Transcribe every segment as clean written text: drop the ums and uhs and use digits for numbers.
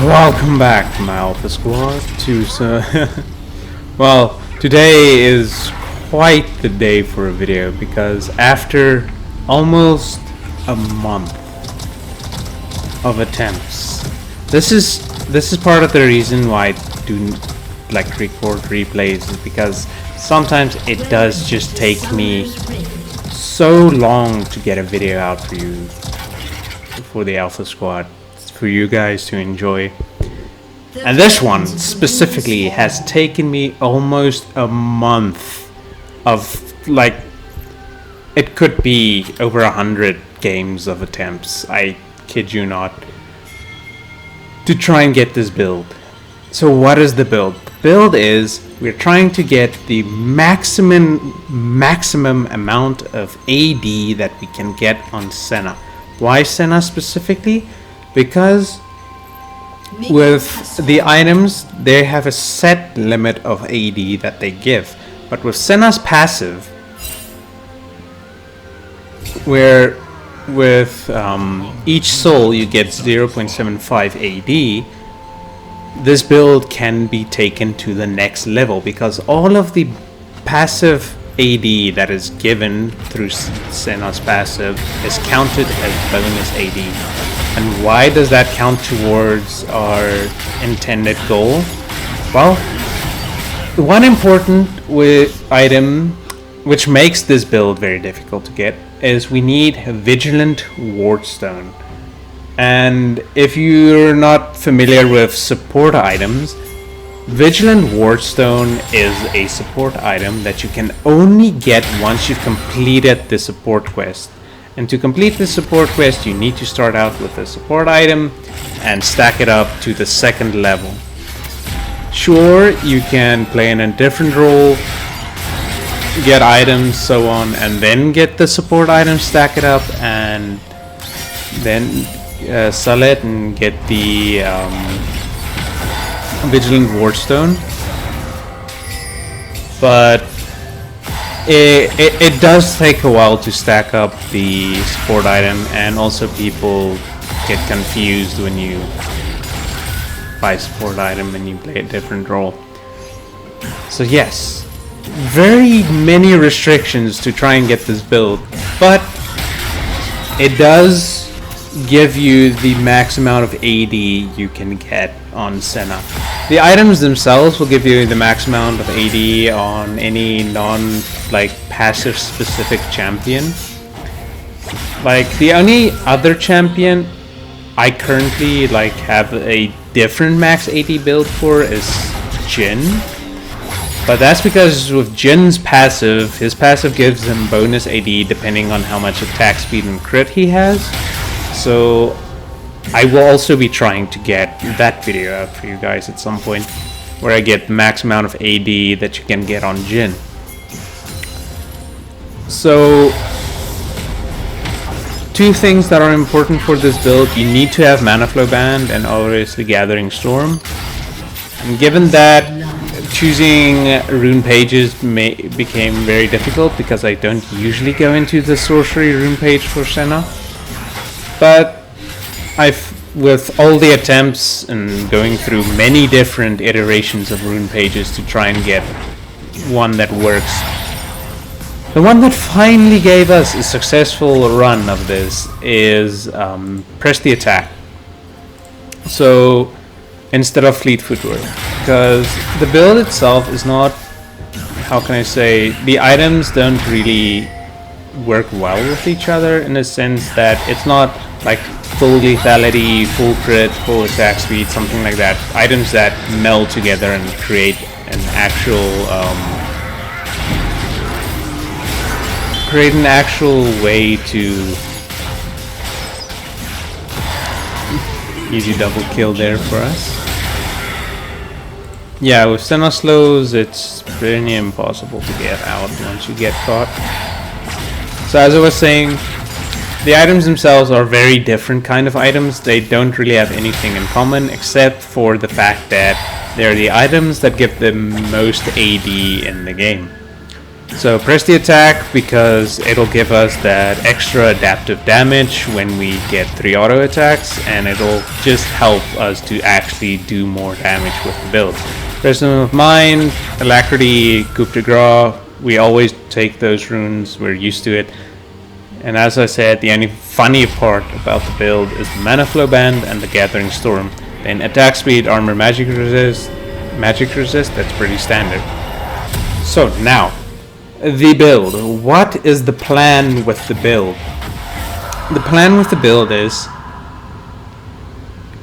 Welcome back, my Alpha Squad. Well, today is quite the day for a video because after almost a month of attempts, this is part of the reason why I do like record replays, is because sometimes it does just take me so long to get a video out for you, for the Alpha Squad, for you guys to enjoy. And this one specifically has taken me almost a month of, like, it could be over 100 games of attempts, I kid you not, to try and get this build. So what is the build? The build is we're trying to get the maximum amount of AD that we can get on Senna. Why Senna specifically? Because with the items, they have a set limit of AD that they give. But with Senna's passive, where with each soul you get 0.75 AD, this build can be taken to the next level because all of the passive AD that is given through Senna's passive is counted as bonus AD. And why does that count towards our intended goal? Well, one important item which makes this build very difficult to get is we need a Vigilant Wardstone. And if you're not familiar with support items, Vigilant Wardstone is a support item that you can only get once you've completed the support quest. And to complete the support quest, you need to start out with a support item and stack it up to the second level. Sure, you can play in a different role, get items, so on, and then get the support item, stack it up, and then sell it and get the Vigilant Wardstone. But it does take a while to stack up the support item, and also people get confused when you buy support item and you play a different role. So yes, very many restrictions to try and get this build, but it does give you the max amount of AD you can get on Senna. The items themselves will give you the max amount of AD on any passive specific champion. Like the only other champion I currently have a different max AD build for is Jin. But that's because with Jin's passive, his passive gives him bonus AD depending on how much attack speed and crit he has. So I will also be trying to get that video out for you guys at some point, where I get the max amount of AD that you can get on Jin. So, two things that are important for this build: you need to have Mana Flow Band and obviously Gathering Storm. And given that, choosing rune pages became very difficult because I don't usually go into the sorcery rune page for Senna. But with all the attempts and going through many different iterations of rune pages to try and get one that works, the one that finally gave us a successful run of this is press the attack. So instead of fleet footwork, because the build itself is not, how can I say, the items don't really work well with each other, in a sense that it's not like full lethality, full crit, full attack speed, something like that. Items that meld together and create an actual way to easy double kill there for us. Yeah, with Senna slows, it's pretty impossible to get out once you get caught. So as I was saying, the items themselves are very different kind of items. They don't really have anything in common except for the fact that they're the items that give the most AD in the game. So press the attack because it'll give us that extra adaptive damage when we get 3 auto attacks, and it'll just help us to actually do more damage with the build. Presence of Mind, Alacrity, Coup de Grace, we always take those runes, we're used to it. And as I said, the only funny part about the build is the Mana Flow Band and the Gathering Storm. Then attack speed, armor, magic resist, that's pretty standard. So now, the build. What is the plan with the build? The plan with the build is,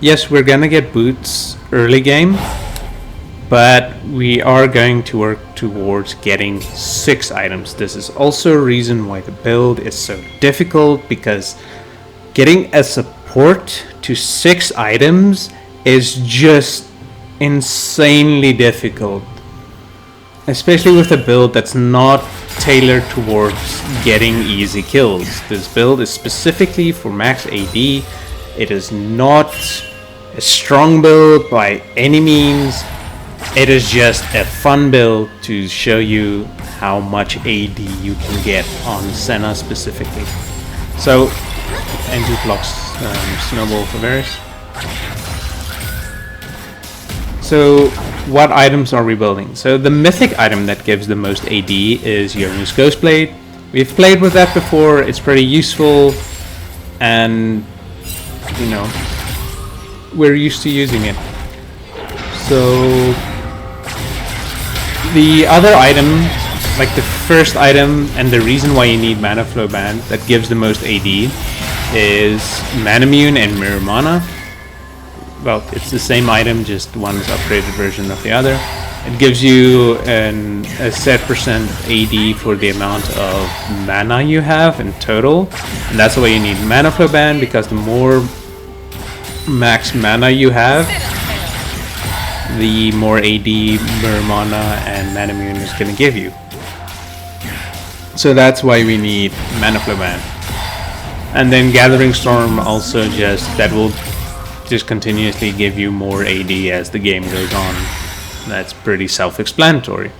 yes, we're gonna get boots early game, but we are going to work towards getting 6 items. This is also a reason why the build is so difficult, because getting a support to 6 items is just insanely difficult. Especially with a build that's not tailored towards getting easy kills. This build is specifically for max AD. It is not a strong build by any means. It is just a fun build to show you how much AD you can get on Senna specifically. So, Andrew blocks Snowball for Varys. So, what items are we building? So the mythic item that gives the most AD is Yoru's Ghostblade. We've played with that before, it's pretty useful, and you know, we're used to using it. So the other item, like the first item, and the reason why you need Mana Flow Band that gives the most AD is Manamune and Mirror Mana. Well, it's the same item, just one is upgraded version of the other. It gives you a set percent AD for the amount of mana you have in total, and that's why you need Mana Flow Band, because the more max mana you have, the more AD Mirror Mana and Manamune is going to give you. So that's why we need Mana Flow Band. And then Gathering Storm also that will just continuously give you more AD as the game goes on. That's pretty self-explanatory.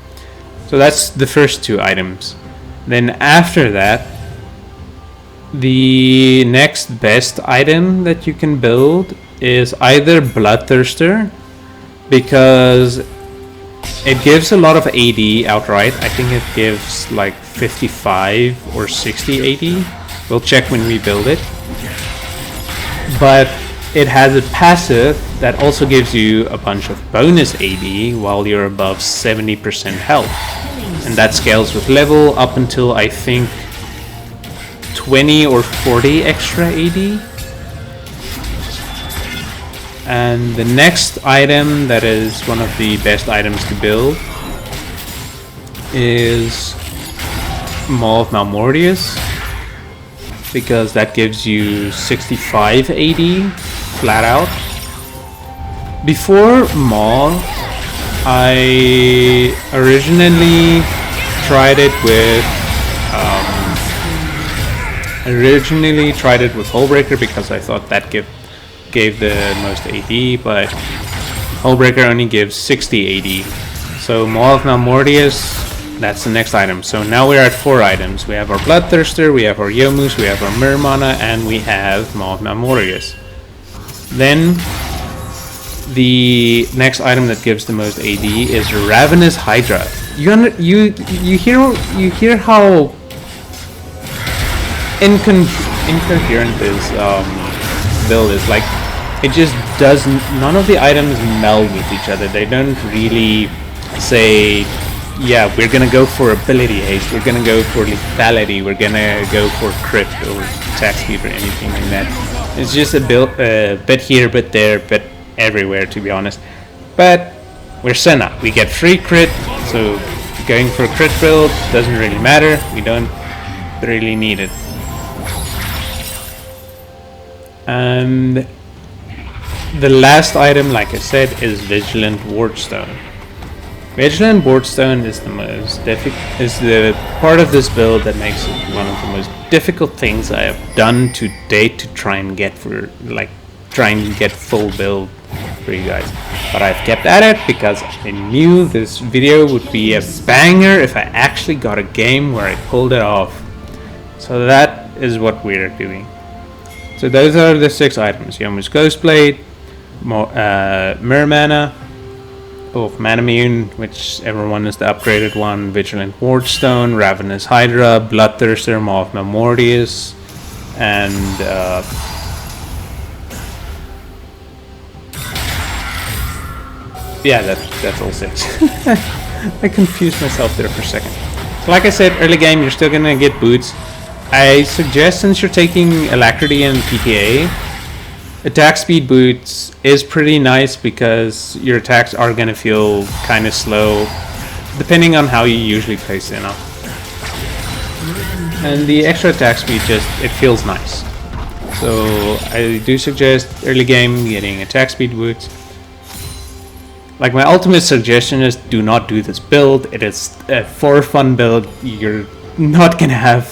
So that's the first 2 items. Then after that, the next best item that you can build is either Bloodthirster, because it gives a lot of AD outright. I think it gives like 55 or 60 AD. We'll check when we build it. But it has a passive that also gives you a bunch of bonus AD while you're above 70% health. And that scales with level up until I think 20 or 40 extra AD. And the next item that is one of the best items to build is Maw of Malmortius, because that gives you 65 AD flat out. Before Maw, I originally tried it with Hullbreaker because I thought that gave the most AD, but Hullbreaker only gives 60 AD. So Maw of Malmortius, that's the next item. So now we're at 4 items. We have our Bloodthirster, we have our Yomus, we have our Mirror Mana, and we have Maw of Malmortius. Then the next item that gives the most AD is Ravenous Hydra. You hear how incoherent this build is. Like, it just doesn't. None of the items meld with each other. They don't really say, yeah, we're gonna go for ability haste, we're gonna go for lethality, we're gonna go for crit or attack speed or anything like that. It's just a bit here, bit there, bit everywhere, to be honest. But we're Senna, we get free crit, so going for a crit build doesn't really matter. We don't really need it. And the last item, like I said, is Vigilant Wardstone. Vigilant Wardstone is the part of this build that makes it one of the most difficult things I have done to date to try and get full build. for you guys. But I've kept at it because I knew this video would be a banger if I actually got a game where I pulled it off. So that is what we're doing. So those are the 6 items: Yomu's Ghostblade, Mirror Mana, Manamune, whichever one is the upgraded one, Vigilant Wardstone, Ravenous Hydra, Bloodthirster, Mothma Mortius, and yeah, that's all 6. I confused myself there for a second. So like I said, early game you're still gonna get boots. I suggest, since you're taking Alacrity and PTA, attack speed boots is pretty nice because your attacks are gonna feel kind of slow depending on how you usually play Senna. And the extra attack speed it feels nice. So I do suggest early game getting attack speed boots. Like, my ultimate suggestion is do not do this build. It is a for fun build. You're not gonna have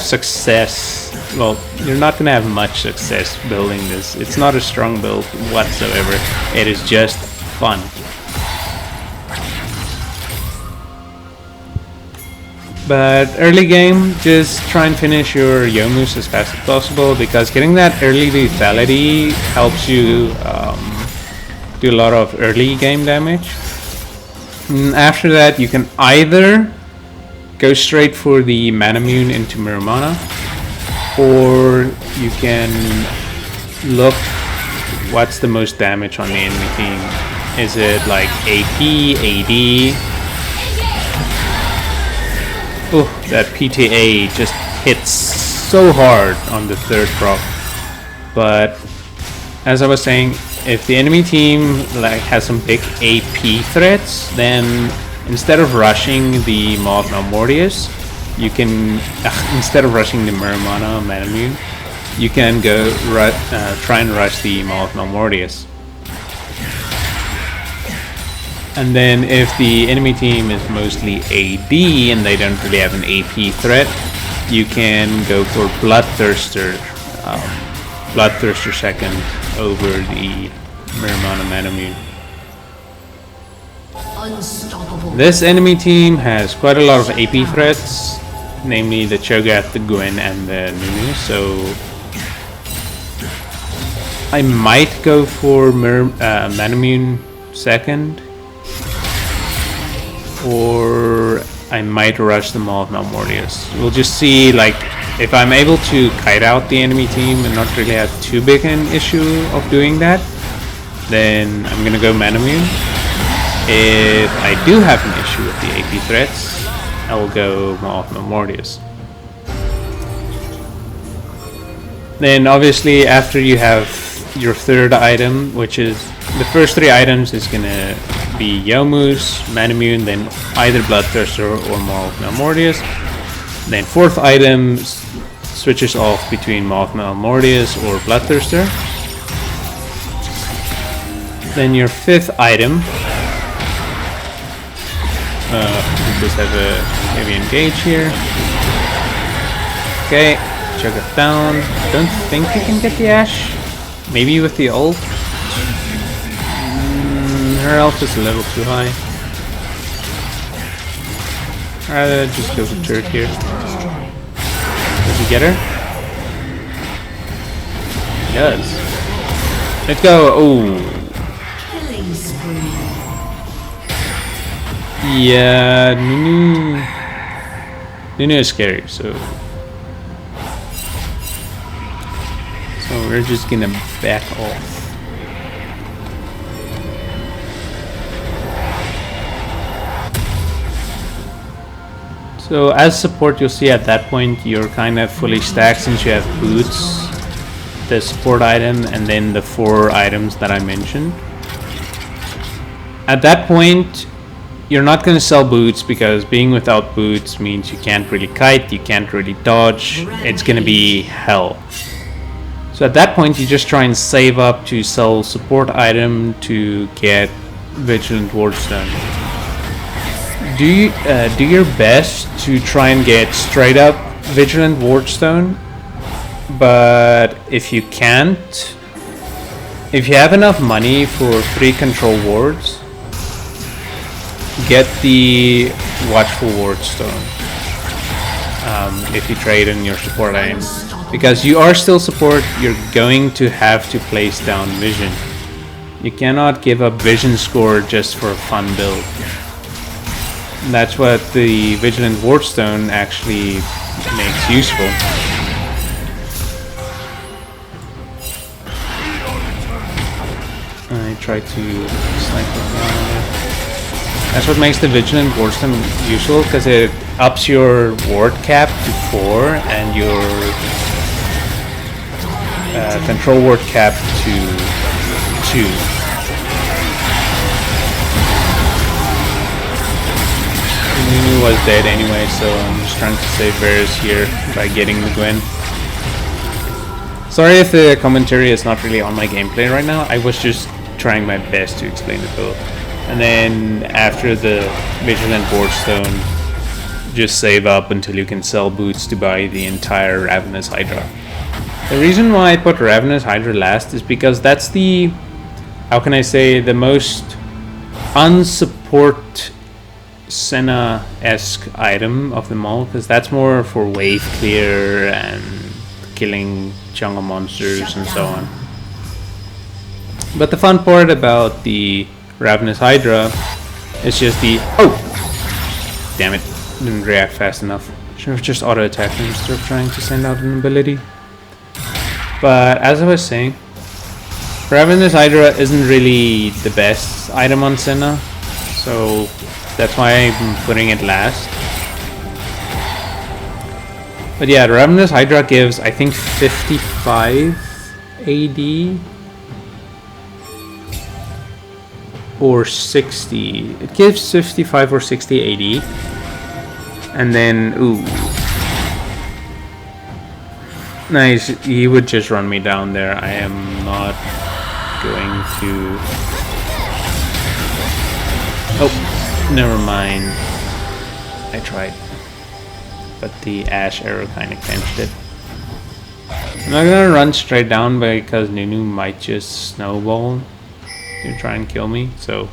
success. Well, you're not gonna have much success building this. It's not a strong build whatsoever. It is just fun. But early game, just try and finish your Yomus as fast as possible, because getting that early lethality helps you do a lot of early game damage. And after that, you can either go straight for the Manamune into Mirror Mana, or you can look what's the most damage on the enemy team. Is it like AP, AD? Oh, that PTA just hits so hard on the 3rd proc. But as I was saying, if the enemy team has some big AP threats, then instead of rushing the Mothma Mortius, you can instead of rushing the Mirror Mana Manamune, you can go try and rush the Mothma Mortius. And then if the enemy team is mostly AD and they don't really have an AP threat, you can go for Bloodthirster, Bloodthirster second over the Mirror Mana Manamune. Unstoppable. This enemy team has quite a lot of AP threats, namely the Cho'Gath, the Gwen, and the Nunu, so I might go for Manamune second, or I might rush the Mothma Mortius. We'll just see, like, if I'm able to kite out the enemy team and not really have too big an issue of doing that, then I'm gonna go Manamune. If I do have an issue with the AP threats, I'll go Mothma Mortius. Then obviously after you have your 3rd item, which is the first 3 items is gonna be Yomu's, Manamune, then either Bloodthirster or Mothma Mortius. Then 4th item switches off between Mothma Mortius or Bloodthirster. Then your 5th item, we just have a heavy engage here. Okay, chug it down. Don't think you can get the Ash. Maybe with the ult. Her health is a little too high. I'll just go for turret here. Does he get her? He does. Let's go. Oh. Yeah, Nunu is scary, so we're just gonna back off. So as support, you'll see at that point you're kind of fully stacked since you have boots, the support item, and then the 4 items that I mentioned. At that point, you're not going to sell boots, because being without boots means you can't really kite, you can't really dodge, it's going to be hell. So at that point you just try and save up to sell support item to get Vigilant Wardstone. Do your best to try and get straight up Vigilant Wardstone, but if you can't, If you have enough money for 3 control wards, get the Watchful Ward Stone. If you trade in your support lane. Because you are still support, you're going to have to place down vision. You cannot give up vision score just for a fun build. That's what the Vigilant Wardstone actually makes useful. I try to snipe it down. That's what makes the Vigilant Wardstone useful, because it ups your ward cap to 4 and your control ward cap to 2. Nunu was dead anyway, so I'm just trying to save Varus here by getting the Gwen. Sorry if the commentary is not really on my gameplay right now. I was just trying my best to explain the build. And then after the Vigilant Wardstone, just save up until you can sell boots to buy the entire Ravenous Hydra. The reason why I put Ravenous Hydra last is because that's the, how can I say, the most unsupport Senna-esque item of them all, because that's more for wave clear and killing jungle monsters and so on. But the fun part about the Ravenous Hydra is just the, oh! Damn it, didn't react fast enough. Should have just auto-attacked instead of trying to send out an ability. But as I was saying, Ravenous Hydra isn't really the best item on Senna, so that's why I'm putting it last. But yeah, Ravenous Hydra gives, I think, 55 AD or 60. It gives 55 or 60 AD, and then ooh. Nice, he would just run me down there. I am not going to... Oh, never mind. I tried. But the Ash arrow kind of quenched it. I'm not gonna run straight down because Nunu might just snowball to try and kill me, so...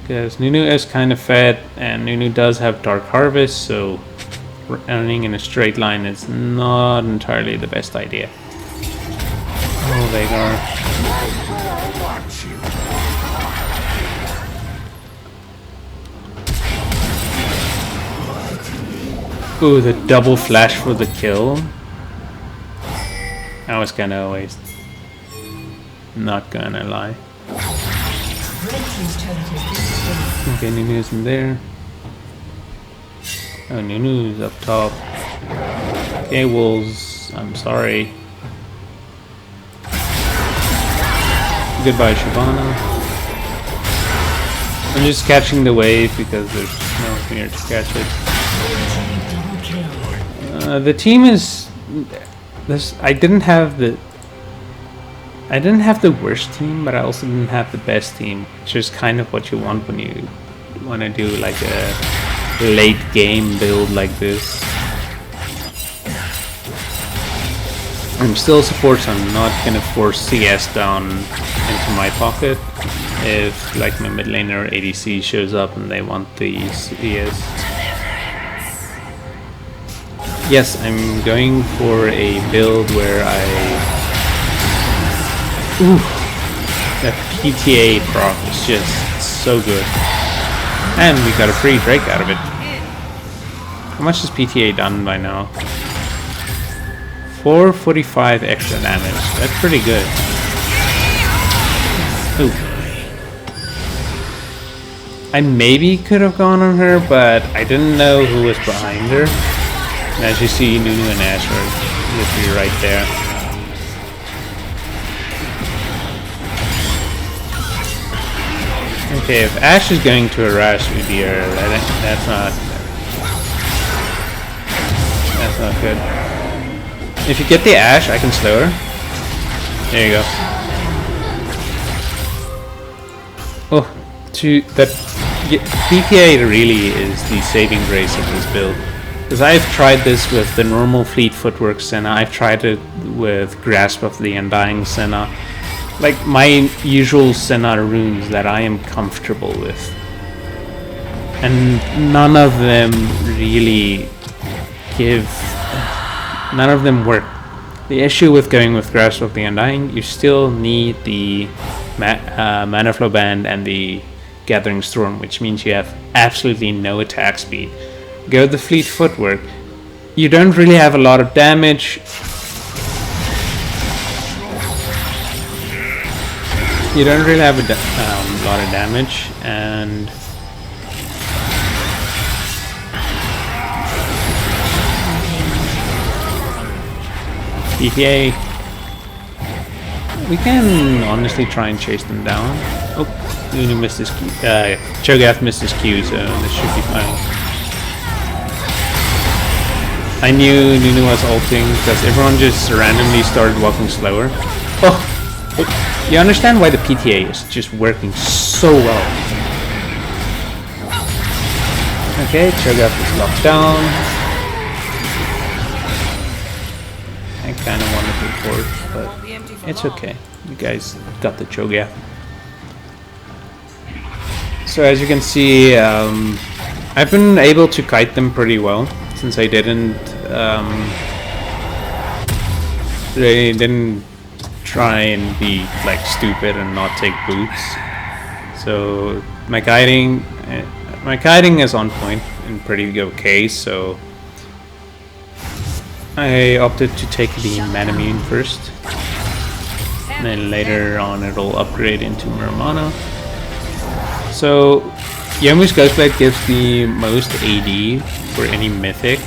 Because Nunu is kind of fat, and Nunu does have Dark Harvest, so... running in a straight line is not entirely the best idea. Oh, Veigar. Ooh, the double flash for the kill. That was kind of a waste. Not gonna lie. Okay, Nunu's in there. Oh, Nunu's up top. Okay, Wolves, I'm sorry. Goodbye, Shyvana. I'm just catching the wave because there's no here to catch it. The team is this. I didn't have the worst team, but I also didn't have the best team, which is kind of what you want when you want to do like a late game build like this. I'm still support, so I'm not gonna force CS down into my pocket if like my mid laner ADC shows up and they want the CS. Yes, I'm going for a build where I... Ooh, that PTA proc is just so good. And we got a free Drake out of it. How much has PTA done by now? 445 extra damage. That's pretty good. Ooh. I maybe could have gone on her, but I didn't know who was behind her. And as you see, Nunu and Ash are literally right there. Okay, if Ash is going to harass Udyr, that's not good. If you get the Ash, I can slow her. There you go. Oh, that PPA really is the saving grace of this build. Because I've tried this with the normal Fleet Footwork Senna, I've tried it with Grasp of the Undying Senna, like my usual Senna runes that I am comfortable with. And none of them really none of them work. The issue with going with Grasp of the Undying, you still need the Mana Flow Band and the Gathering Storm, which means you have absolutely no attack speed. Go the Fleet Footwork. You don't really have a lot of damage. You don't really have a lot of damage, and PTA. We can honestly try and chase them down. Oh, Nunu missed his Q. Cho'Gath missed his Q, so this should be fine. I knew Nunu was ulting because everyone just randomly started walking slower. Oh, you understand why the PTA is just working so well. Okay, Cho'Gath is locked down. I kind of wanted to report, but it's okay. You guys got the Cho'Gath. So as you can see, I've been able to kite them pretty well. Since I didn't try and be like stupid and not take boots. So my kiting is on point and pretty okay. So I opted to take the Manamune first, and then later on it'll upgrade into Muramana. So Yomu's Ghostblade gives the most AD for any mythic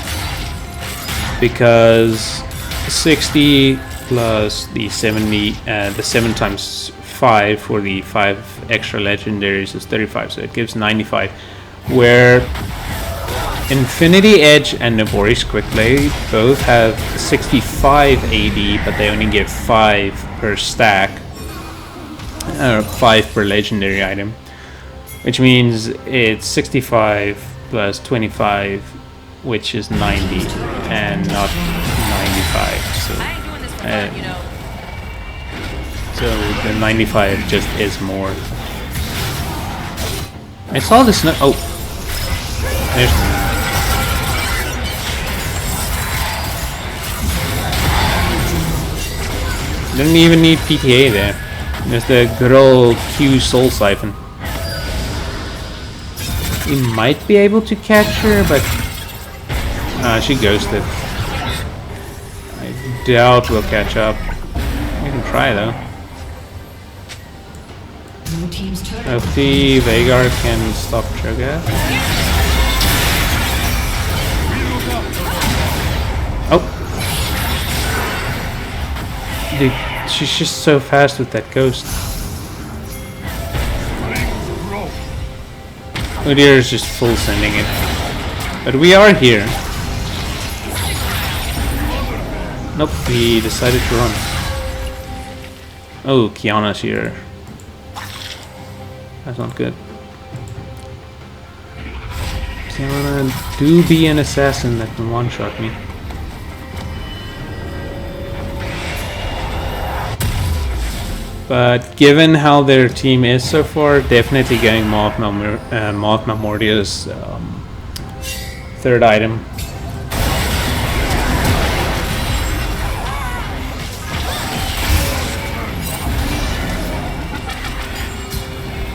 because 60 plus the 70, the 7 times 5 for the 5 extra legendaries is 35, so it gives 95. Where Infinity Edge and Nabori's Quickblade both have 65 AD, but they only give 5 per stack, 5 per legendary item. Which means it's 65 plus 25, which is 90, and not 95. So the 95 just is more. I saw this. Oh, didn't even need PTA there. There's the good old Q Soul Siphon. We might be able to catch her, but she ghosted. I doubt we'll catch up. We can try though. If the Veigar can stop Cho'Gath. Oh! Dude, she's just so fast with that ghost. Udyr is just full sending it. But we are here. Nope, we decided to run. Oh, Kiana's here. That's not good. Kiana, do be an assassin that can one-shot me. But given how their team is so far, definitely getting Mothma Mordia's third item.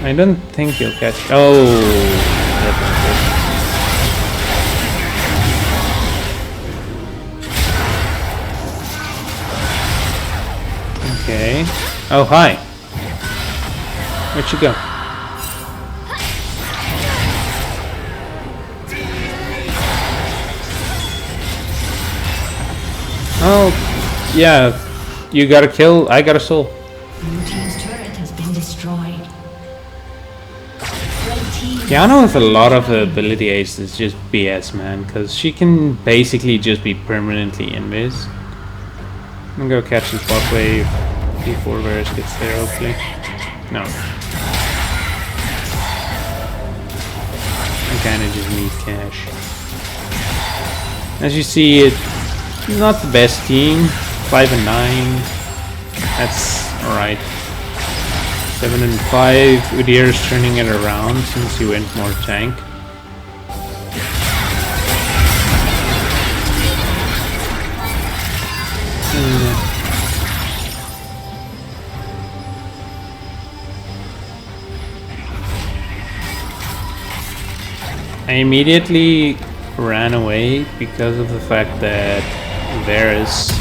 I don't think he'll catch. Oh, okay. Oh, hi. Where'd you go? Oh, yeah. You got a kill, I got a soul. Blue team's turret has been destroyed. Kiana with a lot of ability ace is just BS, man, because she can basically just be permanently invis. I'm gonna go catch this bot wave before Varus gets there, hopefully. No. I kinda just need cash. As you see, it's not the best team. 5 and 9. That's alright. 7 and 5. Udyr's turning it around since he went more tank. I immediately ran away because of the fact that Varus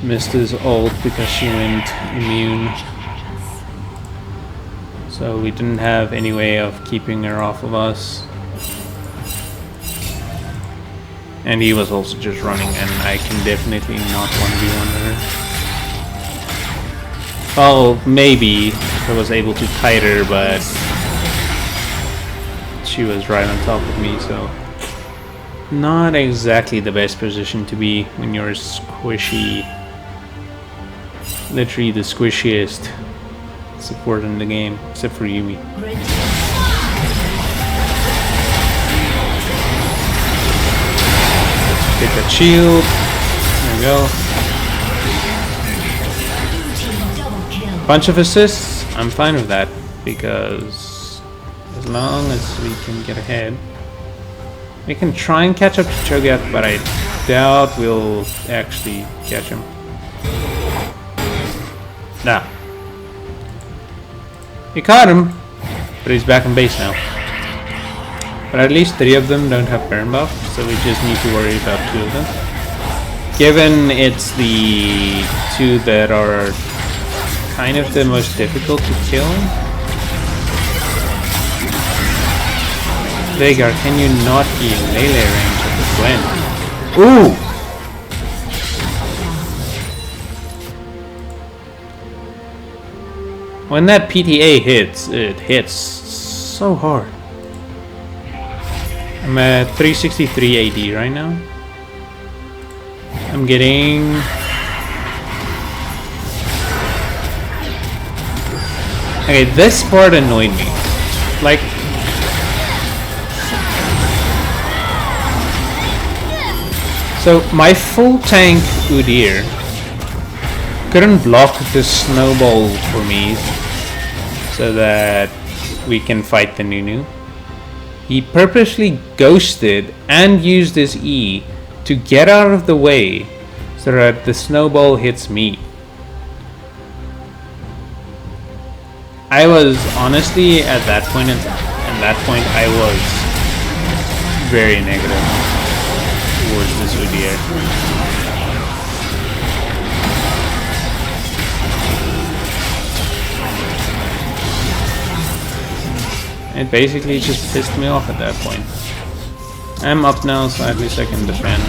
missed his ult because she went immune. So we didn't have any way of keeping her off of us. And he was also just running, and I can definitely not 1v1 her. Well, maybe if I was able to kite her, but she was right on top of me, so not exactly the best position to be when you're squishy. Literally the squishiest support in the game, except for Yumi. Get that shield. There we go. Bunch of assists. I'm fine with that because as long as we can get ahead, we can try and catch up to Cho'Gath, but I doubt we'll actually catch him. Nah. We caught him, but he's back in base now. But at least 3 of them don't have burn buff, so we just need to worry about 2 of them. Given it's the 2 that are kind of the most difficult to kill. Veigar, can you not be in melee range of the Gwen? Ooh! When that PTA hits, it hits so hard. I'm at 363 AD right now. I'm getting... Okay, this part annoyed me. Like... So, my full tank Udyr couldn't block the snowball for me so that we can fight the Nunu. He purposely ghosted and used his E to get out of the way so that the snowball hits me. I was honestly at that point, I was very negative towards this Udyr. It basically just pissed me off at that point. I'm up now, so at least I can defend.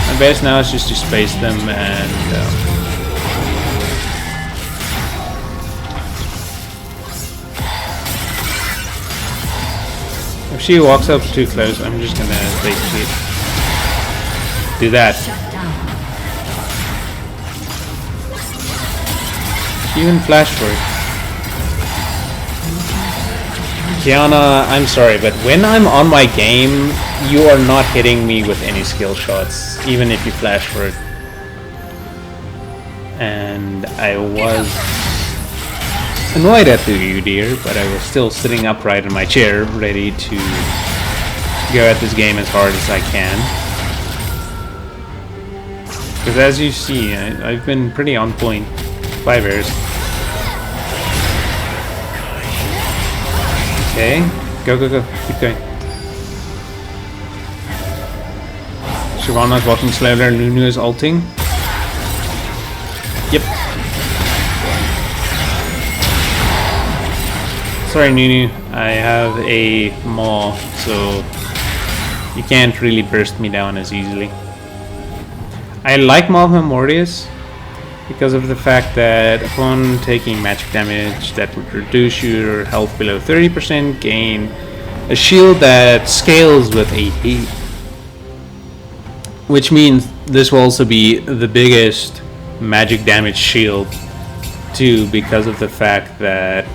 My best now is just to space them and... if she walks up too close, I'm just gonna basically do that. Even flash for it. Kiana, I'm sorry, but when I'm on my game, you are not hitting me with any skill shots, even if you flash for it. And I was annoyed at the Udyr, but I was still sitting upright in my chair, ready to go at this game as hard as I can. Because as you see, I've been pretty on point. 5 airs. Okay, go, go, go, keep going. Shyvana's walking slower, Nunu is ulting. Yep. Sorry Nunu, I have a maw, so you can't really burst me down as easily. I like Maw Mortius because of the fact that upon taking magic damage that would reduce your health below 30%, gain a shield that scales with AP. Which means this will also be the biggest magic damage shield too, because of the fact that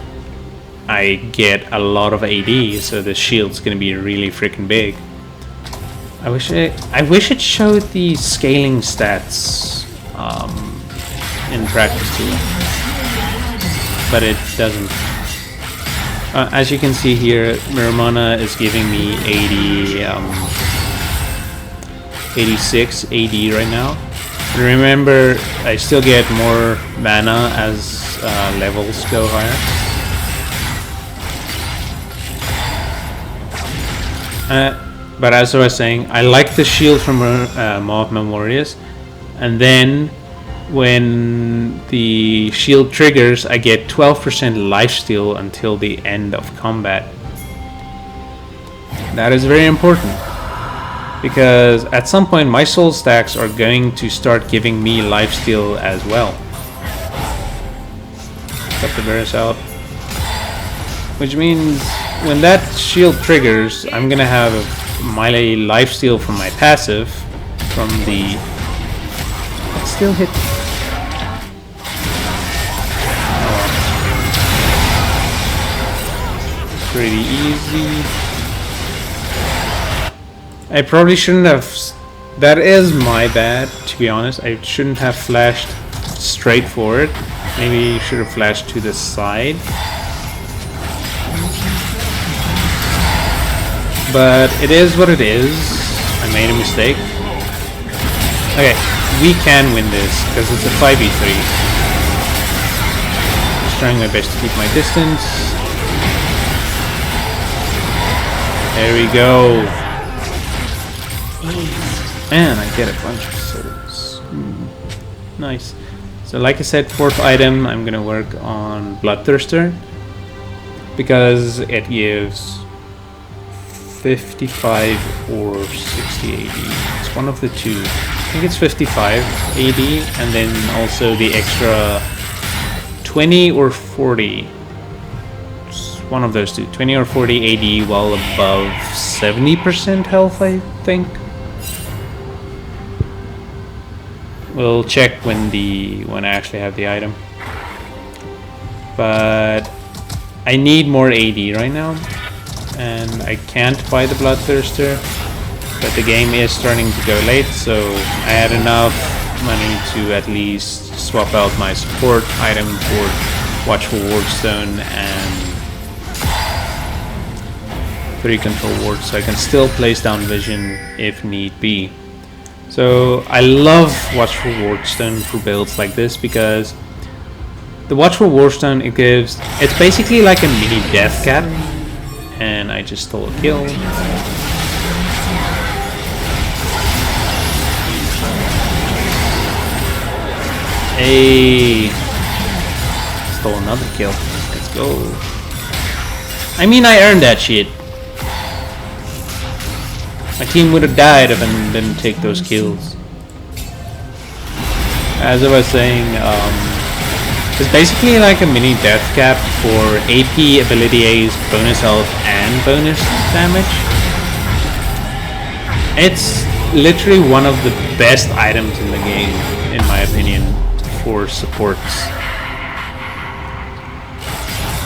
I get a lot of AD, so the shield's gonna be really freaking big. I wish it showed the scaling stats in practice too, but it doesn't. As you can see here, Miramona is giving me 86 AD right now. Remember, I still get more mana as levels go higher. But as I was saying, I like the shield from Maw of Memorious, and then when the shield triggers, I get 12% lifesteal until the end of combat. That is very important, because at some point my soul stacks are going to start giving me lifesteal as well. Cut the bears out. Which means when that shield triggers, I'm gonna have my lifesteal from my passive, from the... It still hit. Pretty easy. I probably shouldn't have... That is my bad, to be honest. I shouldn't have flashed straight forward. Maybe should have flashed to the side. But it is what it is. I made a mistake. Okay, we can win this because it's a 5v3. Just trying my best to keep my distance. There we go. And I get a bunch of souls. Nice. So like I said, 4th item, I'm gonna work on Bloodthirster, because it gives 55 or 60 AD. It's one of the two. I think it's 55 AD, and then also the extra 20 or 40. It's one of those two. 20 or 40 AD while above 70% health, I think. We'll check when I actually have the item. But I need more AD right now, and I can't buy the Bloodthirster, but the game is starting to go late, so I had enough money to at least swap out my support item for Watchful Wardstone and 3 control wards, so I can still place down vision if need be. So I love Watchful Wardstone for builds like this, because the Watchful Wardstone, it's basically like a mini death cap. And I just stole a kill. Hey, stole another kill. Let's go. I mean, I earned that shit. My team would have died if I didn't take those kills. As I was saying, it's basically like a mini death cap for AP, ability A's, bonus health, and bonus damage. It's literally one of the best items in the game, in my opinion, for supports.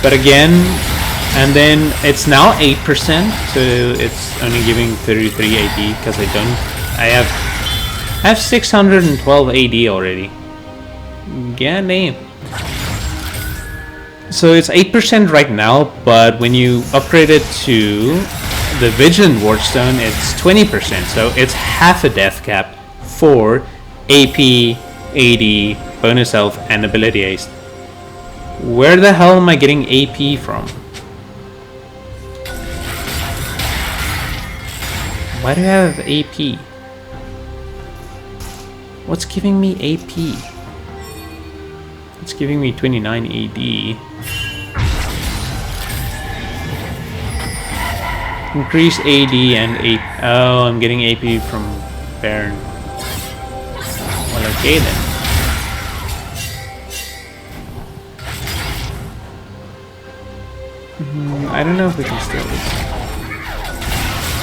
But again, and then it's now 8%, so it's only giving 33 AD because I have 612 AD already. God damn. So it's 8% right now, but when you upgrade it to the Vigilant Wardstone, it's 20%. So it's half a death cap for AP, AD, bonus health, and ability Ace. Where the hell am I getting AP from? Why do I have AP? What's giving me AP? It's giving me 29 AD. Increase AD and AP. Oh, I'm getting AP from Baron. Well, okay then. I don't know if we can steal this.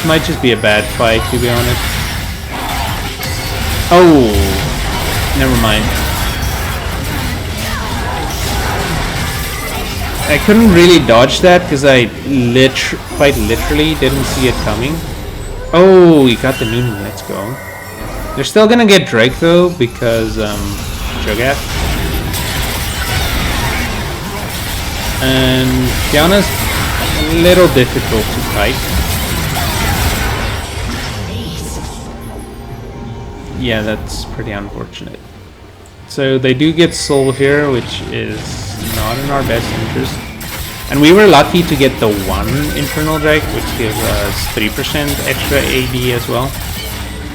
Might just be a bad fight, to be honest. Oh, never mind. I couldn't really dodge that because I quite literally didn't see it coming. Oh, we got the Nunu. Let's go. They're still gonna get Drake though because Cho'Gath. And Kiana's a little difficult to fight. Yeah, that's pretty unfortunate. So they do get Soul here, which is not in our best interest. And we were lucky to get the one Infernal Drake, which gives us 3% extra AD as well.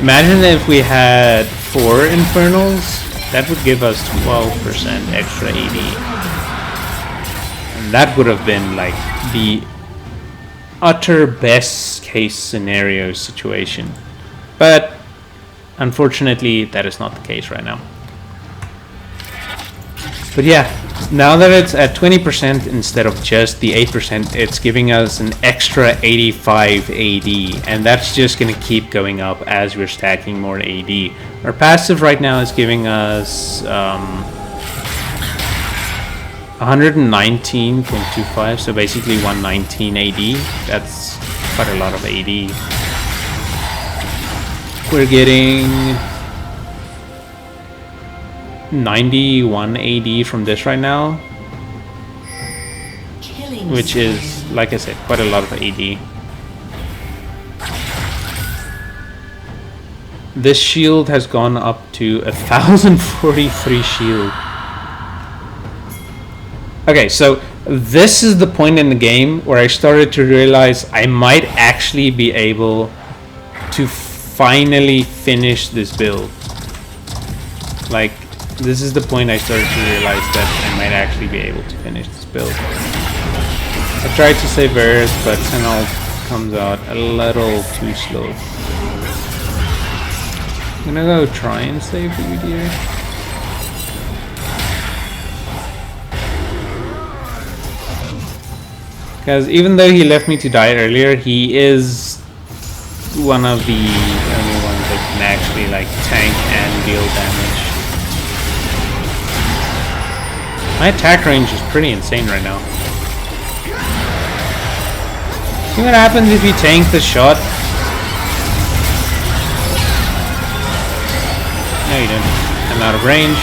Imagine if we had 4 Infernals, that would give us 12% extra AD. And that would have been like the utter best case scenario situation. But unfortunately, that is not the case right now. But yeah, now that it's at 20% instead of just the 8%, it's giving us an extra 85 AD, and that's just going to keep going up as we're stacking more AD. Our passive right now is giving us 119.25, so basically 119 AD. That's quite a lot of AD. We're getting 91 AD from this right now, which is, like I said, quite a lot of AD. This shield has gone up to 1043 shield. Okay, so this is the point in the game where I started to realize I might actually be able to finally finish this build. Like, this is the point I started to realize that I might actually be able to finish this build. I tried to save Earth, but Senna comes out a little too slow. I'm gonna go try and save the Udyr. Because even though he left me to die earlier, he is one of the only ones that can actually like tank and deal damage. My attack range is pretty insane right now. See what happens if you tank the shot? No, you don't. I'm out of range.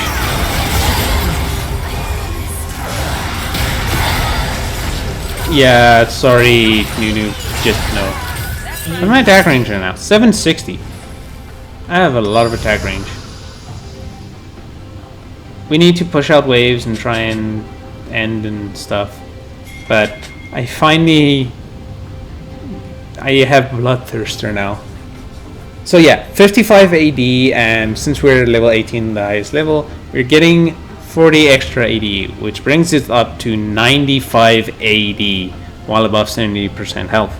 Yeah, sorry, Nunu. Just no. What's my attack range right now? 760. I have a lot of attack range. We need to push out waves and try and end and stuff. But I finally... I have Bloodthirster now. So yeah, 55 AD, and since we're level 18, the highest level, we're getting 40 extra AD, which brings it up to 95 AD, while above 70% health.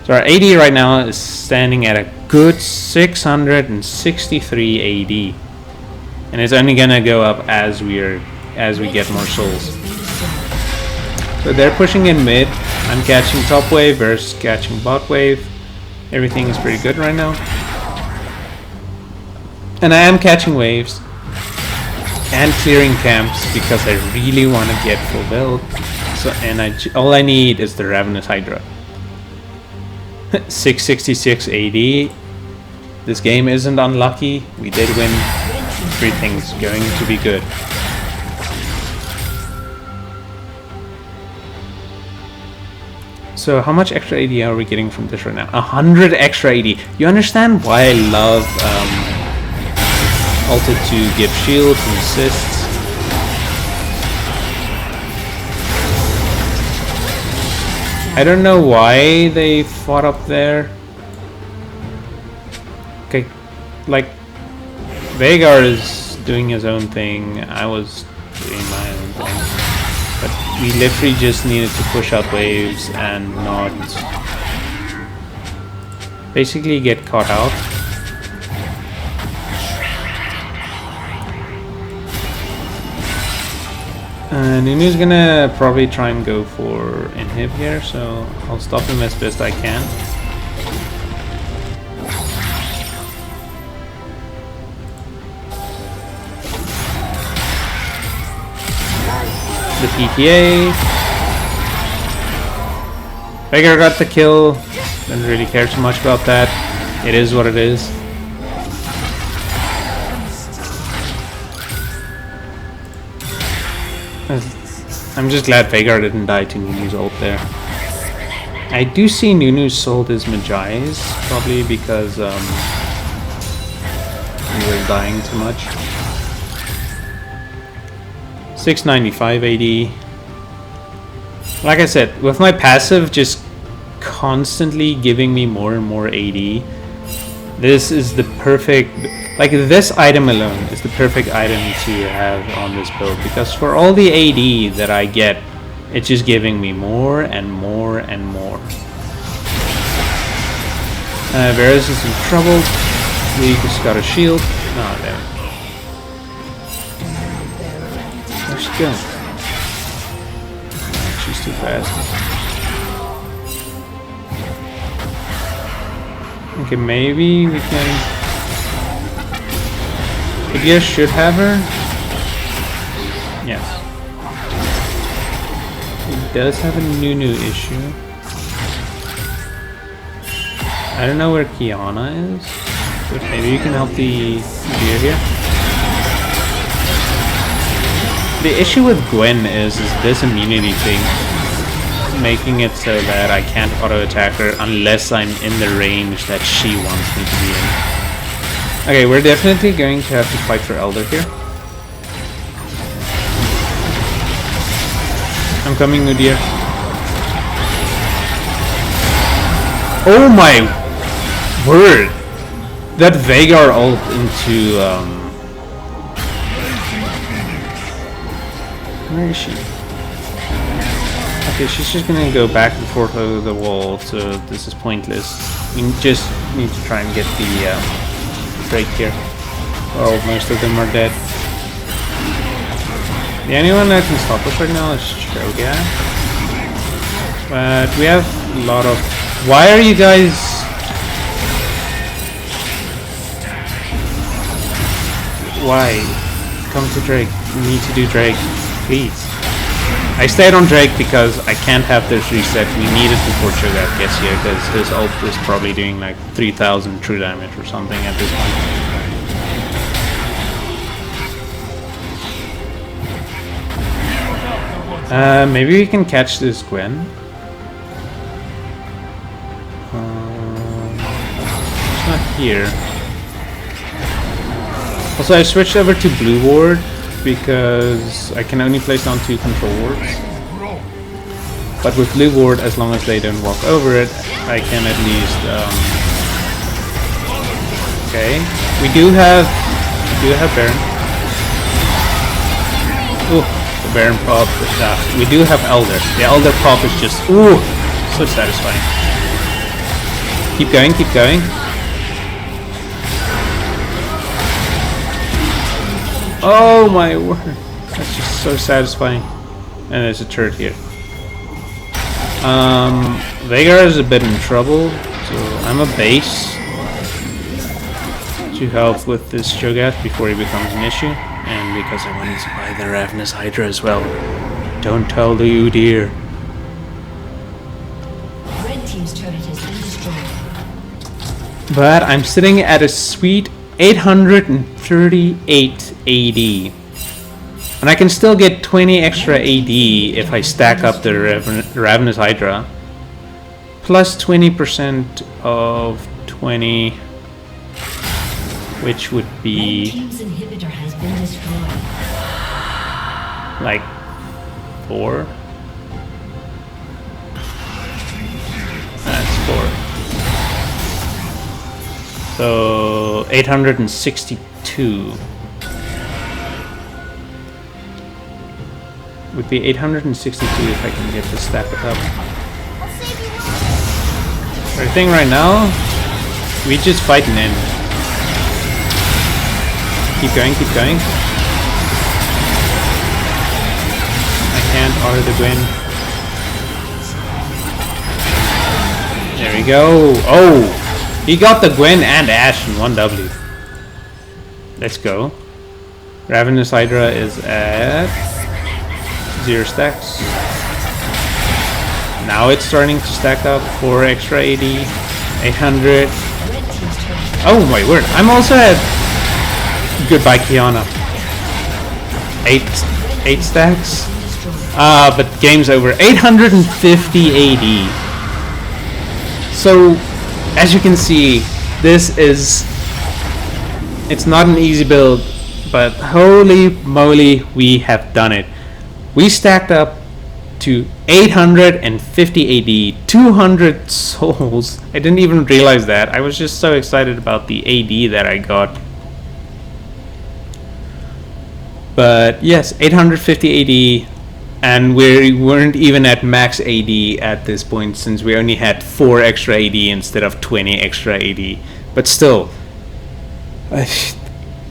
So our AD right now is standing at a good 663 AD. And it's only gonna go up as we get more souls. So they're pushing in mid. I'm catching top wave versus catching bot wave. Everything is pretty good right now. And I am catching waves and clearing camps because I really want to get full build. So all I need is the Ravenous Hydra. 666 AD. This game isn't unlucky. We did win. Everything's going to be good. So how much extra AD are we getting from this right now? 100 extra AD. You understand why I love Ulted to give shields and assists? I don't know why they fought up there. Okay, like Veigar is doing his own thing. I was doing my own thing. But we literally just needed to push out waves and not basically get caught out. And Nunu's gonna probably try and go for inhib here, so I'll stop him as best I can. The PTA. Veigar got the kill. Didn't really care too much about that. It is what it is. I'm just glad Veigar didn't die to Nunu's ult there. I do see Nunu sold his Magi's, probably because he was dying too much. 695 AD. Like I said, with my passive just constantly giving me more and more AD, this is the perfect, like this item alone is the perfect item to have on this build, because for all the AD that I get, it's just giving me more and more and more. Varus is in trouble. We just got a shield. Oh, there. Where's she going? She's too fast. Okay, maybe we can... Lydia should have her. Yes. He does have a Nunu issue. I don't know where Kiana is, but maybe you can help the deer here. The issue with Gwen is this immunity thing, making it so that I can't auto-attack her unless I'm in the range that she wants me to be in. Okay, we're definitely going to have to fight for Elder here. I'm coming, Nudia. Oh my word! That Veigar ult into where is she? Okay, she's just gonna go back and forth over the wall, so this is pointless. We just need to try and get the break here. Well, most of them are dead. The only one that can stop us right now is Choga. But we have a lot of... Why are you guys... Why? Come to Drake. We need to do Drake. Please. I stayed on Drake because I can't have this reset. We need it before Cho'Gath gets here, because his ult is probably doing like 3000 true damage or something at this point. Maybe we can catch this Gwen. It's not here. Also, I switched over to Blue Ward because I can only place down 2 control wards. But with Blue Ward, as long as they don't walk over it, I can at least... Okay, we do have Baron. Ooh, the Baron pop. We do have Elder. The Elder pop is just so satisfying. Keep going, keep going. Oh my word, that's just so satisfying. And there's a turret here. Veigar is a bit in trouble, so I'm a base to help with this Cho'Gath before he becomes an issue. And because I wanted to buy the Ravenous Hydra as well. Don't tell the Udyr. Red team's turret has been destroyed. But I'm sitting at a sweet 838 AD. And I can still get 20 extra AD if I stack up the Ravenous Hydra. Plus 20% of 20, which would be... Red team's inhibitor has been destroyed. Like 4? That's 4. So 862 would be 862 if I can get this stack up. Everything right now, we just fight an end. Keep going, keep going. I can't auto the Gwen. There we go. Oh! He got the Gwen and Ashe in 1W. Let's go. Ravenous Hydra is at 0 stacks. Now it's starting to stack up. 4 extra AD, 800. Red team's turret has Oh my word! I'm also at goodbye Kiana. 8 stacks. been destroyed. But game's over. 850 AD. So, as you can see, this is... It's not an easy build, but holy moly, we have done it. We stacked up to 850 AD, 200 souls. I didn't even realize that. I was just so excited about the AD that I got. But yes, 850 AD, and we weren't even at max AD at this point, since we only had 4 extra AD instead of 20 extra AD. But still,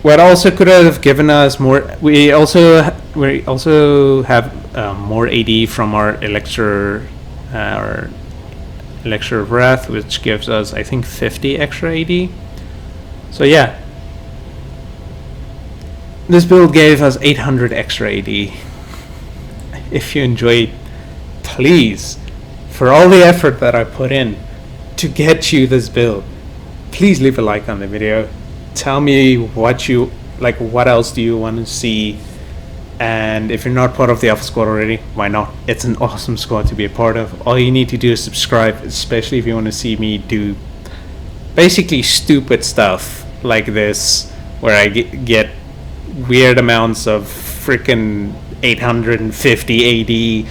what also could have given us more. We also have more AD from our Elixir of Wrath, which gives us, I think, 50 extra AD. So yeah, this build gave us 800 extra AD. If you enjoyed, please, for all the effort that I put in to get you this build, please leave a like on the video. Tell me what you like, what else do you want to see, and if you're not part of the Alpha Squad already, why not? It's an awesome squad to be a part of. All you need to do is subscribe, especially if you want to see me do basically stupid stuff like this, where I get weird amounts of freaking 850 AD,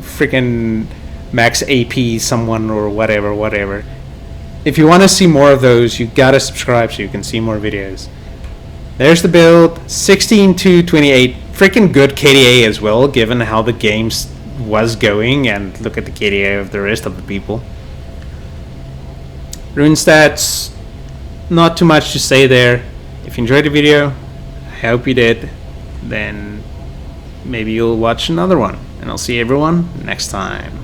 freaking max AP someone or whatever. If you want to see more of those, you gotta subscribe so you can see more videos. There's the build, 16 to 28, freaking good KDA as well, given how the game was going, and look at the KDA of the rest of the people. Rune stats, not too much to say there. If you enjoyed the video, I hope you did, then maybe you'll watch another one, and I'll see everyone next time.